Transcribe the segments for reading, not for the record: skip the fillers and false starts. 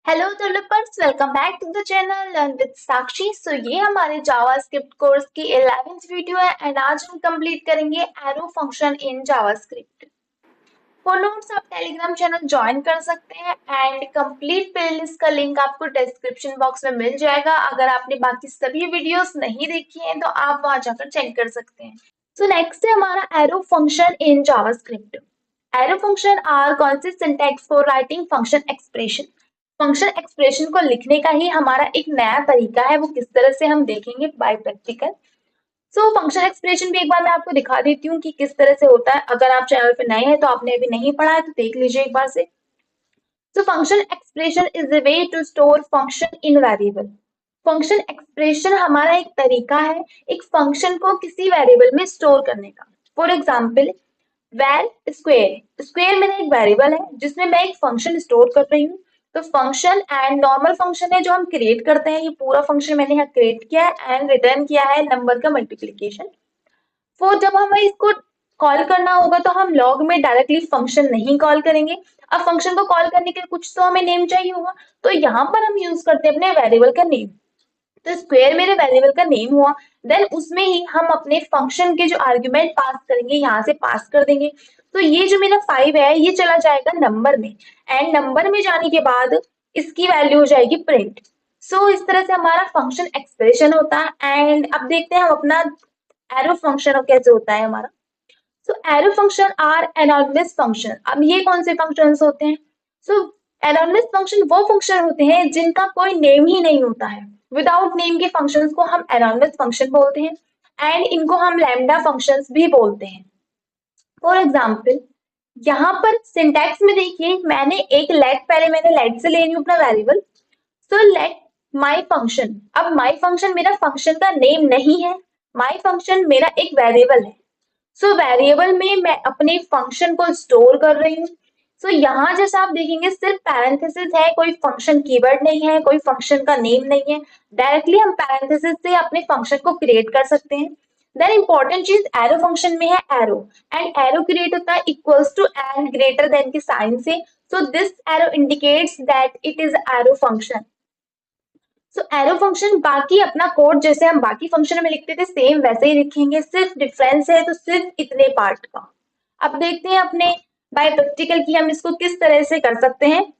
Hello developers, welcome back to the channel learn with Sakshi. ये हमारे JavaScript course की 11th video है and आज हम कंप्लीट करेंगे arrow function in JavaScript. For notes आप टेलीग्राम चैनल ज्वाइन कर सकते हैं एंड कंप्लीट प्लेलिस्ट का लिंक आपको डिस्क्रिप्शन बॉक्स में मिल जाएगा। अगर आपने बाकी सभी वीडियोस नहीं देखी हैं तो आप वहां जाकर चेक कर सकते हैं। नेक्स्ट है हमारा arrow function in JavaScript. Arrow function are concise syntax for writing function expression. Function expression को लिखने का ही हमारा एक नया तरीका है, वो किस तरह से हम देखेंगे बाय प्रैक्टिकल। फंक्शन एक्सप्रेशन भी एक बार मैं आपको दिखा देती हूँ कि किस तरह से होता है। अगर आप चैनल पे नए हैं तो आपने अभी नहीं पढ़ा है तो देख लीजिए एक बार से। Function expression is the way to store function in variable. Function expression हमारा एक तरीका है एक फंक्शन को किसी वेरिएबल में स्टोर करने का। फॉर एग्जाम्पल वैर स्क्वेयर, स्क्वेयर मेरा एक वेरिएबल है जिसमें मैं एक फंक्शन स्टोर कर रही हूँ। तो फंक्शन एंड नॉर्मल फंक्शन है जो हम क्रिएट करते हैं, ये पूरा फंक्शन मैंने यहाँ क्रिएट किया है एंड रिटर्न किया है नंबर का मल्टीप्लीकेशन। तो जब हमें इसको कॉल करना होगा तो हम लॉग में डायरेक्टली फंक्शन नहीं कॉल करेंगे। अब फंक्शन को कॉल करने के लिए कुछ तो हमें नेम चाहिए होगा, तो यहाँ पर हम यूज करते हैं अपने वेरिएबल का नेम। तो स्क्वायर मेरे वेरिएबल का नेम हुआ, देन उसमें ही हम अपने फंक्शन के जो आर्ग्यूमेंट पास करेंगे यहाँ से पास कर देंगे। तो ये जो मेरा 5 है ये चला जाएगा नंबर में एंड नंबर में जाने के बाद इसकी वैल्यू हो जाएगी प्रिंट। इस तरह से हमारा फंक्शन एक्सप्रेशन होता है एंड अब देखते हैं हम अपना एरो फंक्शन कैसे होता है हमारा। Arrow function are anonymous function. अब ये कौन से फंक्शंस होते हैं? एनोनिमस फंक्शन वो फंक्शन होते हैं जिनका कोई नेम ही नहीं होता है। विदाउट नेम के फंक्शंस को हम एनोनिमस फंक्शन बोलते हैं एंड इनको हम लैम्डा फंक्शंस भी बोलते हैं। फॉर एग्जाम्पल यहाँ पर सिंटैक्स में देखिए मैंने एक लेट, पहले मैंने लेट से ले रही हूँ अपना वेरिएबल। लेट माई फंक्शन, अब माई फंक्शन मेरा फंक्शन का नेम नहीं है, माई फंक्शन मेरा एक वेरिएबल है। वेरिएबल में मैं अपने फंक्शन को स्टोर कर रही हूँ। यहाँ जैसा आप देखेंगे सिर्फ पैरेंथेसिस है, कोई फंक्शन कीवर्ड नहीं है, कोई फंक्शन का नेम नहीं है। डायरेक्टली हम पैरेंथेसिस से अपने फंक्शन को क्रिएट कर सकते हैं। देन इंपॉर्टेंट चीज एरो फंक्शन में है एरो, एंड एरो क्रिएट होता है equals to and greater than के साइन से। This arrow indicates that it is arrow function. Arrow function बाकी अपना कोड जैसे हम बाकी फंक्शन में लिखते थे सेम वैसे ही लिखेंगे, सिर्फ डिफरेंस है तो सिर्फ इतने पार्ट का। अब देखते हैं अपने बाय प्रैक्टिकल की हम इसको किस तरह से कर सकते हैं।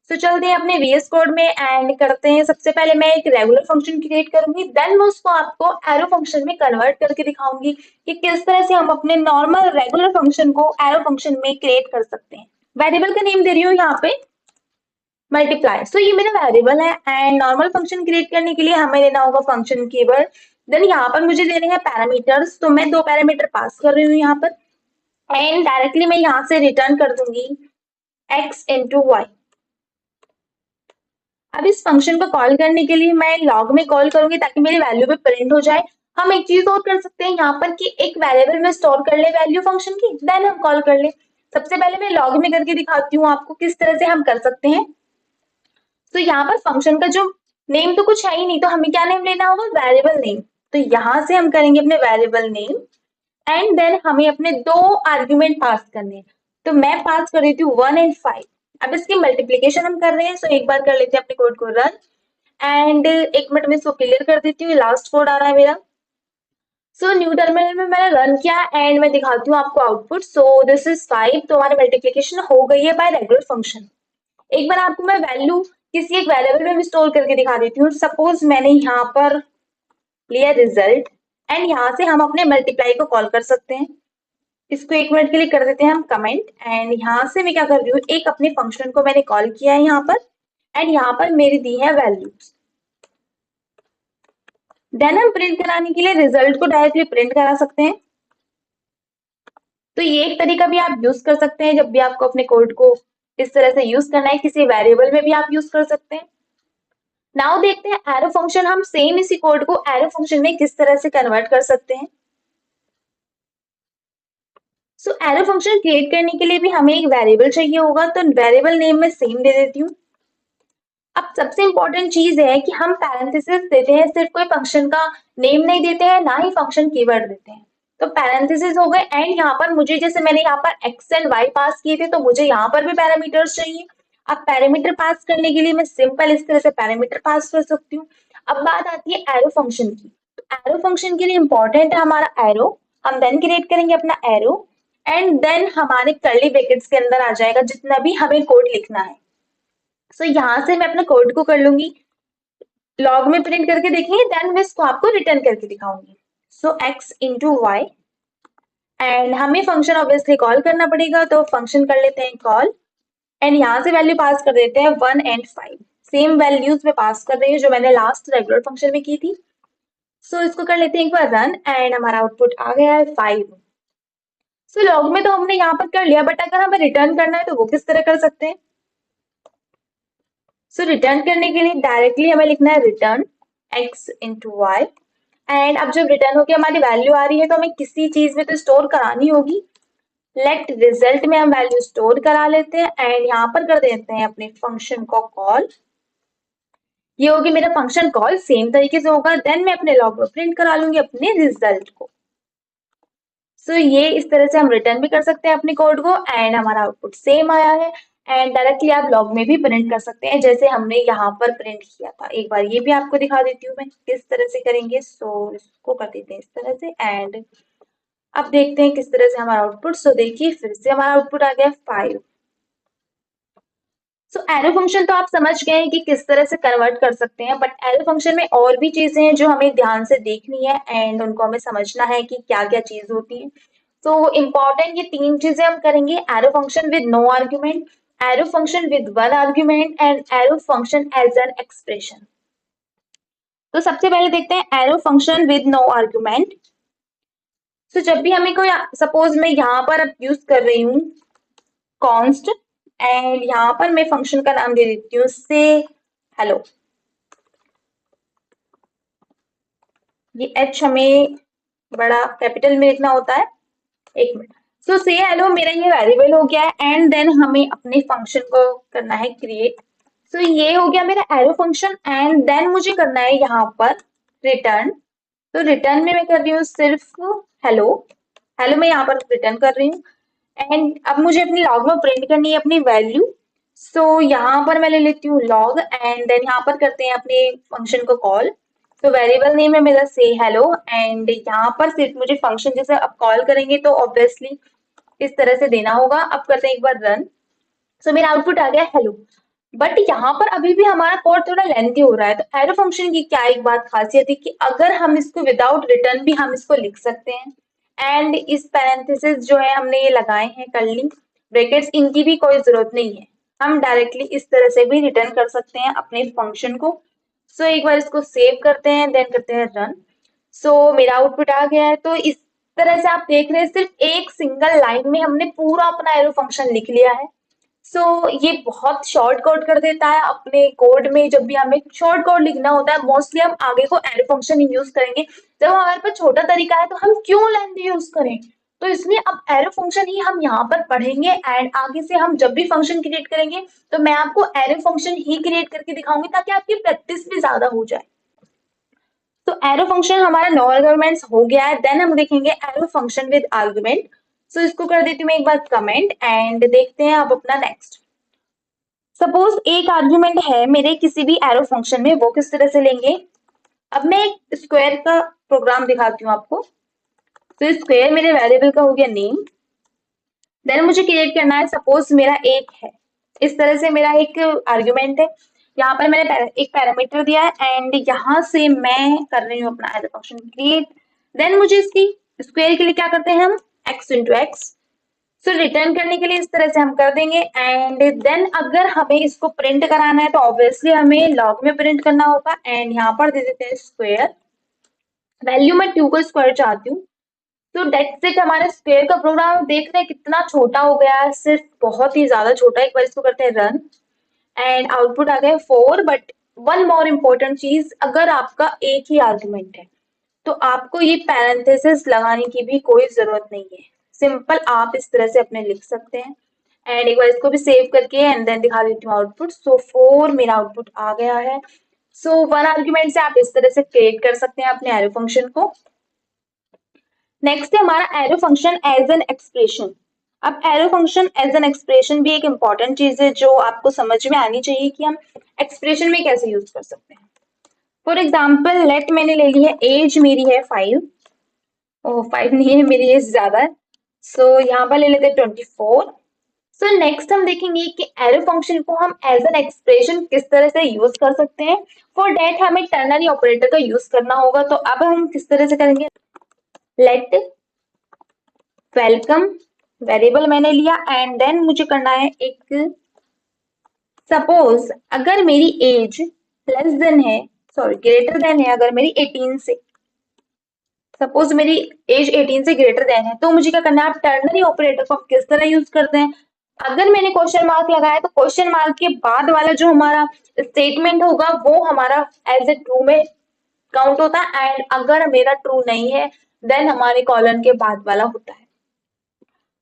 चलते हैं अपने VS कोड में एंड करते हैं। सबसे पहले मैं एक रेगुलर फंक्शन क्रिएट करूंगी, देन मैं उसको आपको एरो फंक्शन में कन्वर्ट करके दिखाऊंगी कि किस तरह से हम अपने नॉर्मल रेगुलर फंक्शन को एरो फंक्शन में क्रिएट कर सकते हैं। वेरिएबल का नेम दे रही हूँ यहाँ पे मल्टीप्लाई। ये मेरा वेरिएबल है एंड नॉर्मल फंक्शन क्रिएट करने के लिए हमें लेना होगा फंक्शन कीवर्ड। देन यहाँ पर मुझे देने हैं पैरामीटर्स, तो मैं 2 पैरामीटर पास कर रही हूँ यहाँ पर एंड डायरेक्टली मैं यहाँ से रिटर्न कर दूंगी x इंटू वाई। अब इस फंक्शन को कॉल करने के लिए मैं लॉग में कॉल करूंगी ताकि मेरी वैल्यू पे प्रिंट हो जाए। हम एक चीज और कर सकते हैं यहाँ पर कि एक वेरिएबल में स्टोर कर ले वैल्यू फंक्शन की, देन हम कॉल कर ले। सबसे पहले मैं लॉग में करके दिखाती हूँ आपको किस तरह से हम कर सकते हैं। यहाँ पर फंक्शन का जो नेम तो कुछ है ही नहीं, तो हमें क्या नेम लेना होगा? Variable name. तो यहाँ से हम करेंगे अपने वेरिएबल नेम एंड देन हमें अपने 2 आर्ग्यूमेंट पास करने हैं। तो मैं पास कर देती हूँ 1 एंड 5। अब इसकी मल्टीप्लीकेशन हम कर रहे हैं, एक बार कर लेते हैं अपने कोड को रन एंड 1 मिनट में इसको क्लियर कर देती हूँ। लास्ट कोड आ रहा है मेरा। न्यू टर्मिनल में मैंने रन किया एंड मैं दिखाती हूँ आपको आउटपुट। दिस इज 5, तो हमारी मल्टीप्लीकेशन हो गई है बाय रेगुलर फंक्शन। एक बार आपको मैं वैल्यू किसी एक वेरिएबल में भी स्टोर करके दिखा देती हूँ। सपोज मैंने यहाँ पर लिया रिजल्ट एंड यहाँ से हम अपने मल्टीप्लाई को कॉल कर सकते हैं। इसको 1 मिनट के लिए कर देते हैं हम कमेंट एंड यहाँ से मैं क्या कर रही हूँ, एक अपने फंक्शन को मैंने कॉल किया है यहाँ पर एंड यहाँ पर मेरी दी है वैल्यूज। देन हम प्रिंट कराने के लिए रिजल्ट को डायरेक्टली प्रिंट करा सकते हैं। तो ये एक तरीका भी आप यूज कर सकते हैं जब भी आपको अपने कोड को इस तरह से यूज करना है, किसी वेरिएबल में भी आप यूज कर सकते हैं। नाउ देखते हैं एरो फंक्शन, हम सेम इसी कोड को एरो फंक्शन में किस तरह से कन्वर्ट कर सकते हैं। एरो फंक्शन क्रिएट करने के लिए भी हमें एक वेरिएबल चाहिए होगा, तो वेरिएबल नेम में सेम दे देती हूँ। अब सबसे इंपॉर्टेंट चीज है कि हम पैरेंथेसिस देते हैं, सिर्फ कोई फंक्शन का नेम नहीं देते हैं, ना ही फंक्शन कीवर्ड देते हैं। तो पैरेंथेसिस हो गए एंड यहाँ पर मुझे, जैसे मैंने यहाँ पर x एंड y पास किए थे, तो मुझे यहाँ पर भी पैरामीटर्स चाहिए। अब पैरामीटर पास करने के लिए मैं सिंपल इस तरह से पैरामीटर पास कर सकती हूँ। अब बात आती है एरो फंक्शन की। तो एरो फंक्शन के लिए इंपॉर्टेंट है हमारा एरो। हम देन क्रिएट करेंगे अपना एरो एंड देन हमारे कर्ली ब्रैकेट्स के अंदर आ जाएगा जितना भी हमें कोड लिखना है। सो यहाँ से मैं अपने कोड को कर लूंगी, लॉग में प्रिंट करके देखेंगे, देन मैं इसको आपको रिटर्न करके दिखाऊंगी। सो x इंटू वाई एंड हमें फंक्शन ऑब्वियसली कॉल करना पड़ेगा, तो फंक्शन कर लेते हैं कॉल एंड यहाँ से वैल्यू पास कर देते हैं 1 एंड 5। सेम वैल्यूज में पास कर रही हूँ जो मैंने लास्ट रेगुलर फंक्शन में की थी। सो इसको कर लेते हैं एक बार रन एंड हमारा आउटपुट आ गया है 5। सो लॉग में तो हमने यहाँ पर कर लिया, बट अगर हमें रिटर्न करना है तो वो किस तरह कर सकते हैं। सो रिटर्न करने के लिए डायरेक्टली हमें लिखना है return x into Y and अब जब रिटर्न होकर हमारी वैल्यू आ रही है तो हमें किसी चीज में तो स्टोर करानी होगी। लेट रिजल्ट में हम वैल्यू स्टोर करा लेते हैं एंड यहाँ पर कर देते हैं अपने फंक्शन को कॉल। ये होगी मेरा फंक्शन कॉल, सेम तरीके से होगा, देन मैं अपने लॉग में प्रिंट करा लूंगी अपने रिजल्ट को। सो ये इस तरह से हम रिटर्न भी कर सकते हैं अपने कोड को एंड हमारा आउटपुट सेम आया है। एंड डायरेक्टली आप लॉग में भी प्रिंट कर सकते हैं जैसे हमने यहाँ पर प्रिंट किया था। एक बार ये भी आपको दिखा देती हूँ मैं किस तरह से करेंगे। सो इसको कर देते हैं इस तरह से एंड अब देखते हैं किस तरह से हमारा आउटपुट। सो देखिए फिर से हमारा आउटपुट आ गया 5। सो एरो फंक्शन तो आप समझ गए हैं कि किस तरह से कन्वर्ट कर सकते हैं, बट एरो फंक्शन में और भी चीजें हैं जो हमें ध्यान से देखनी है एंड उनको हमें समझना है कि क्या क्या चीज होती है। तो इम्पॉर्टेंट ये 3 चीजें हम करेंगे, arrow function with no argument, arrow function with 1 argument and arrow function as an expression. तो सबसे पहले देखते हैं arrow function with no argument. तो जब भी हमें कोई, सपोज मैं यहाँ पर अब यूज कर रही हूँ कॉन्स्ट एंड यहाँ पर मैं फंक्शन का नाम दे देती हूँ से हेलो। ये h हमें बड़ा कैपिटल में लिखना होता है, एक मिनट। सो से हेलो मेरा ये वेरिएबल हो गया है एंड देन हमें अपने फंक्शन को करना है क्रिएट। सो ये हो गया मेरा एरो फंक्शन एंड देन मुझे करना है यहाँ पर रिटर्न। तो रिटर्न में मैं कर रही हूँ सिर्फ हेलो। हेलो मैं यहाँ पर रिटर्न कर रही हूँ एंड अब मुझे अपनी लॉग में प्रिंट करनी है अपनी वैल्यू। सो यहाँ पर मैं ले लेती हूँ लॉग एंड देन यहाँ पर करते हैं अपने फंक्शन को कॉल। तो वेरिएबल नेम है मेरा से हेलो एंड यहाँ पर सिर्फ मुझे फंक्शन जैसे अब कॉल करेंगे तो ऑब्वियसली इस तरह से देना होगा। अब करते हैं एक बार रन। सो मेरा आउटपुट आ गया हेलो। बट यहाँ पर अभी भी हमारा कोड थोड़ा लेंथी हो रहा है। तो एरो फंक्शन की क्या एक बात खासियत है कि अगर हम इसको विदाउट रिटर्न भी हम इसको लिख सकते हैं एंड इस पैरेंथेसिस जो है हमने ये लगाए हैं कर्ली ब्रैकेट्स, इनकी भी कोई जरूरत नहीं है। हम डायरेक्टली इस तरह से भी रिटर्न कर सकते हैं अपने फंक्शन को। सो एक बार इसको सेव करते हैं देन करते हैं रन। सो मेरा आउटपुट आ गया है। तो इस तरह से आप देख रहे हैं सिर्फ एक सिंगल लाइन में हमने पूरा अपना एरो फंक्शन लिख लिया है। सो ये बहुत शॉर्ट कोड कर देता है अपने कोड में। जब भी हमें शॉर्ट कोड लिखना होता है मोस्टली हम आगे को एरो फंक्शन ही यूज करेंगे। जब हमारे पास छोटा तरीका है तो हम क्यों लेंथ यूज करें। तो इसलिए अब एरो फंक्शन ही हम यहाँ पर पढ़ेंगे एंड आगे से हम जब भी फंक्शन क्रिएट करेंगे तो मैं आपको एरो फंक्शन ही क्रिएट करके दिखाऊंगी ताकि आपकी प्रैक्टिस भी ज्यादा हो जाए। तो एरो फंक्शन हमारा नो आर्गुमेंट्स हो गया है। देन हम देखेंगे एरो फंक्शन विद आर्गुमेंट। सो इसको कर देती हूँ मैं एक बार कमेंट एंड देखते हैं अब अपना नेक्स्ट। सपोज एक आर्ग्यूमेंट है मेरे किसी भी एरो फंक्शन में, वो किस तरह से लेंगे। अब मैं एक स्क्वायर का प्रोग्राम दिखाती हूँ आपको। तो स्क्वायर मेरे वेरिएबल का हो गया नेम। देन मुझे क्रिएट करना है, सपोज मेरा एक है, इस तरह से मेरा एक आर्ग्यूमेंट है। यहाँ पर मैंने एक पैरामीटर दिया है एंड यहाँ से मैं कर रही हूँ अपना एरो फंक्शन क्रिएट। देन मुझे इसकी स्क्वायर के लिए क्या करते हैं हम x इंटू एक्स। सो रिटर्न करने के लिए इस तरह से हम कर देंगे एंड देन अगर हमें इसको प्रिंट कराना है तो ऑब्वियसली हमें लॉग में प्रिंट करना होगा एंड यहाँ पर दे देते हैं स्क्वायर। वैल्यू में 2 को स्क्वायर चाहती हूँ। तो डेट्स इट, हमारे स्क्वायर का प्रोग्राम देख रहे हैं कितना छोटा हो गया है, सिर्फ बहुत ही ज्यादा छोटा। एक बार इसको करते हैं रन एंड आउटपुट आ गया 4। बट वन मोर इम्पोर्टेंट चीज, अगर आपका एक ही आर्गुमेंट है तो आपको ये पैरेंथेसिस लगाने की भी कोई जरूरत नहीं है। सिंपल आप इस तरह से अपने लिख सकते हैं एंड एक बार इसको भी सेव करके एंड देन दिखा देती हूँ आउटपुट। सो 4 मेरा आउटपुट आ गया है। सो 1 आर्ग्यूमेंट से आप इस तरह से क्रिएट कर सकते हैं अपने एरो फंक्शन को। नेक्स्ट है हमारा arrow function as an expression. अब arrow function as an expression भी एक इम्पॉर्टेंट चीज है जो आपको समझ में आनी चाहिए कि हम एक्सप्रेशन में कैसे यूज कर सकते हैं। फॉर एग्जाम्पल लेट मैंने ले ली है एज मेरी है 5। ओ 5 नहीं है, मेरी एज ज्यादा है। सो यहाँ पर ले लेते हैं 24। सो नेक्स्ट हम देखेंगे कि एरो फंक्शन को हम एज एन एक्सप्रेशन किस तरह से यूज कर सकते हैं। फॉर डेट हमें टर्नरी ऑपरेटर का यूज करना होगा, तो अब हम किस तरह से करेंगे। लेट वेलकम वेरिएबल मैंने लिया एंड देन मुझे करना है एक सपोज अगर मेरी एज लेस देन है, सॉरी ग्रेटर देन है अगर मेरी 18 से, सपोज मेरी एज 18 से ग्रेटर देन है, तो मुझे क्या करना है। आप टर्नरी ऑपरेटर को किस तरह यूज करते हैं। अगर मैंने क्वेश्चन मार्क लगाया तो क्वेश्चन मार्क के बाद वाला जो हमारा स्टेटमेंट होगा वो हमारा एज ए ट्रू में काउंट होता है, एंड अगर मेरा ट्रू नहीं है देन हमारे कॉलन के बाद वाला होता है।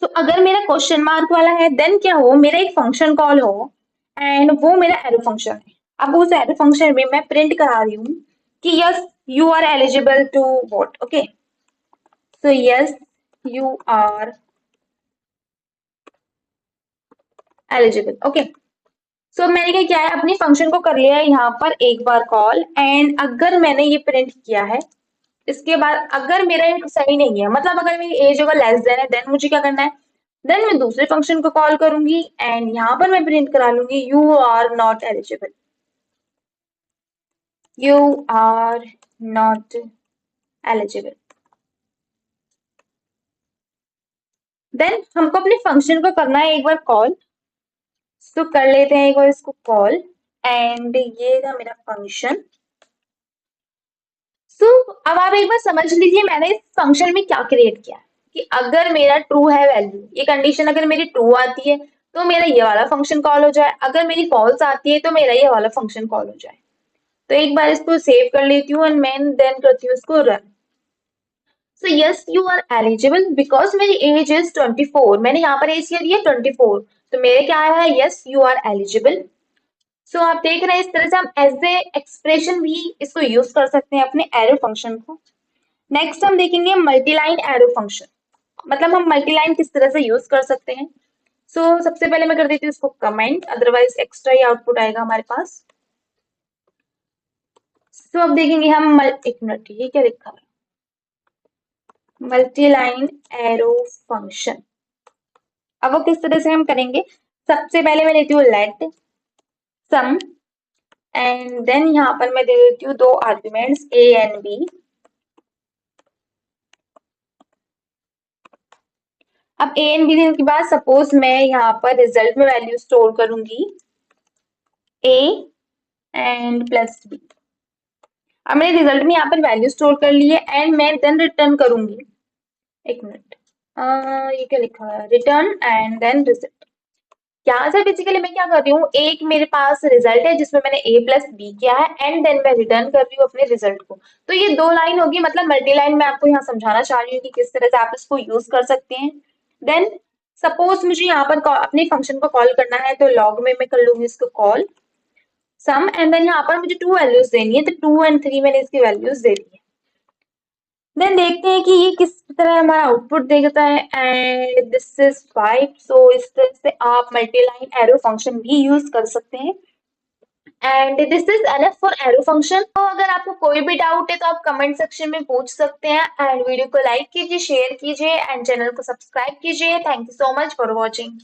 तो अगर मेरा क्वेश्चन मार्क वाला है देन क्या हो, मेरा एक फंक्शन कॉल हो एंड वो मेरा एरो फंक्शन है। अब उस एरो फंक्शन में मैं प्रिंट करा रही हूँ कि yes you are eligible to vote. Okay, so yes you are eligible. Okay, so मैंने क्या किया है, अपनी फंक्शन को कर लिया है यहाँ पर एक बार कॉल, एंड अगर मैंने ये प्रिंट किया है इसके बाद अगर मेरा इंट सही नहीं है, मतलब अगर मेरी एज अगर लेस देन है देन मुझे क्या करना है। देन मैं दूसरे फंक्शन को कॉल करूंगी एंड यहाँ पर मैं प्रिंट करा लूंगी you are not eligible, you are not eligible. Then हमको अपने फंक्शन को करना है एक बार कॉल, तो कर लेते हैं एक बार इसको कॉल एंड ये था मेरा फंक्शन। सो अब आप एक बार समझ लीजिए मैंने इस फंक्शन में क्या क्रिएट किया है कि अगर मेरा ट्रू है वैल्यू, ये कंडीशन अगर मेरी ट्रू आती है तो मेरा ये वाला फंक्शन कॉल हो जाए, अगर मेरी फॉल्स आती है तो मेरा ये वाला फंक्शन कॉल हो जाए। तो एक बार इसको सेव कर लेती हूँ एंड मैं देन करती हूँ इसको run. So yes you are eligible because मेरी एज इज 24, मैंने यहाँ पर एज किया दिया 24, तो मेरे क्या आया है यस यू आर एलिजिबल। सो आप देख रहे हैं इस तरह से हम एज ए एक्सप्रेशन भी इसको यूज कर सकते हैं अपने एरो फंक्शन को। नेक्स्ट हम देखेंगे मल्टीलाइन एरो फंक्शन, मतलब हम मल्टीलाइन किस तरह से यूज कर सकते हैं। सबसे पहले मैं कर देती हूँ इसको कमेंट, अदरवाइज एक्स्ट्रा ही आउटपुट आएगा हमारे पास। अब देखेंगे हम एक मिनट, ये क्या लिखा है, मल्टीलाइन एरो फंक्शन। अब वो किस तरह से हम करेंगे। सबसे पहले मैं लेती हूँ लेट सम एंड देन यहाँ पर मैं दे देती हूँ दो आर्ग्यूमेंट्स ए एंड बी। अब ए एंड बी देने के बाद सपोज मैं यहाँ पर रिजल्ट में वैल्यू स्टोर करूंगी ए एंड प्लस बी। अब मैंने रिजल्ट में यहाँ पर वैल्यू स्टोर कर ली है एंड मैं देन रिटर्न करूंगी, एक मिनट, ये क्या लिखा है, रिटर्न एंड देन रिजल्ट। यहाँ से बेसिकली मैं क्या कर रही हूँ, एक मेरे पास रिजल्ट है जिसमें मैंने ए प्लस बी किया है एंड देन मैं रिटर्न कर रही हूँ अपने रिजल्ट को। तो ये दो लाइन होगी, मतलब मल्टी लाइन मैं आपको यहाँ समझाना चाह रही हूँ कि किस तरह से आप इसको यूज कर सकते हैं। देन सपोज मुझे यहाँ पर अपने फंक्शन को कॉल करना है तो लॉग में मैं कर लूंगी इसको कॉल सम एंड देन यहाँ पर मुझे 2 वैल्यूज देनी है, तो 2 एंड 3 मैंने इसकी वैल्यूज दे दी है। देन देखते हैं कि ये किस तरह हमारा आउटपुट देता है एंड दिस इज 5। सो इस तरह से आप मल्टीलाइन एरो फंक्शन भी यूज कर सकते हैं and this is enough for aero function. तो अगर आपको कोई भी डाउट है तो आप कमेंट सेक्शन में पूछ सकते हैं एंड वीडियो को लाइक कीजिए, शेयर कीजिए एंड चैनल को सब्सक्राइब कीजिए। Thank you so much for watching.